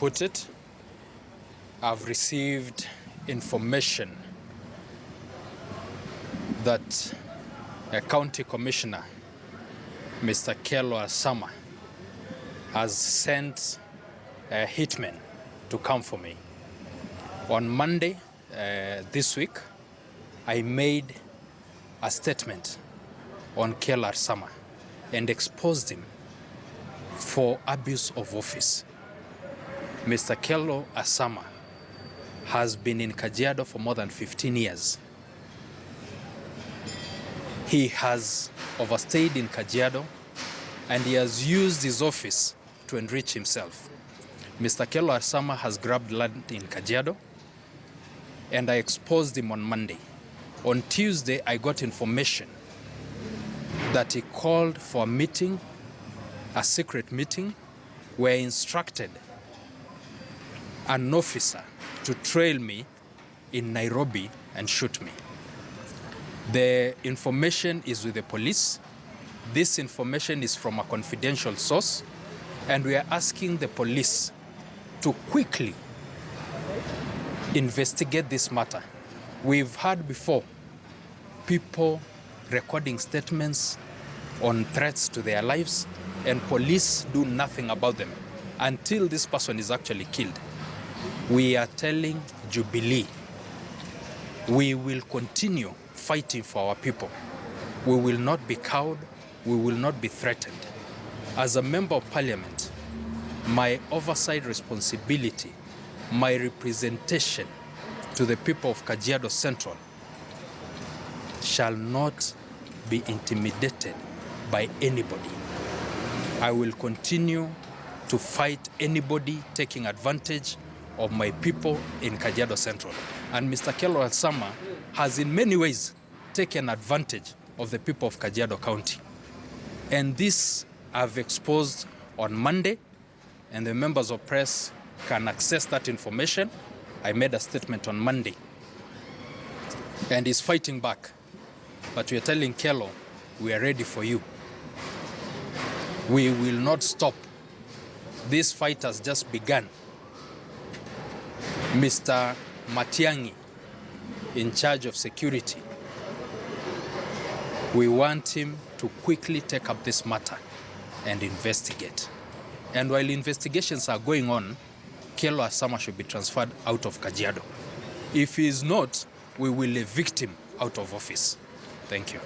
put it, I've received information that a county commissioner, Mr. Kello Asama, has sent a hitman to come for me. On Monday this week, I made a statement on Kello Asama and exposed him for abuse of office. Mr. Kello Asama has been in Kajiado for more than 15 years. He has overstayed in Kajiado and he has used his office to enrich himself. Mr. Kello Asama has grabbed land in Kajiado and I exposed him on Monday. On Tuesday, I got information that he called for a meeting, a secret meeting, where he instructed an officer to trail me in Nairobi and shoot me. The information is with the police. This information is from a confidential source, and we are asking the police to quickly investigate this matter. We've heard before people recording statements on threats to their lives, and police do nothing about them until this person is actually killed. We are telling Jubilee, we will continue fighting for our people. We will not be cowed. We will not be threatened. As a member of parliament, my oversight responsibility, my representation to the people of Kajiado Central shall not be intimidated by anybody. I will continue to fight anybody taking advantage of my people in Kajiado Central. And Mr. Kello Asama has in many ways taken advantage of the people of Kajiado County. And this I've exposed on Monday, and the members of press can access that information. I made a statement on Monday, and he's fighting back. But we are telling Kello, we are ready for you. We will not stop. This fight has just begun. Mr. Matiang'i, in charge of security, we want him to quickly take up this matter and investigate. And while investigations are going on, Kello Asama should be transferred out of Kajiado. If he is not, we will evict him out of office. Thank you.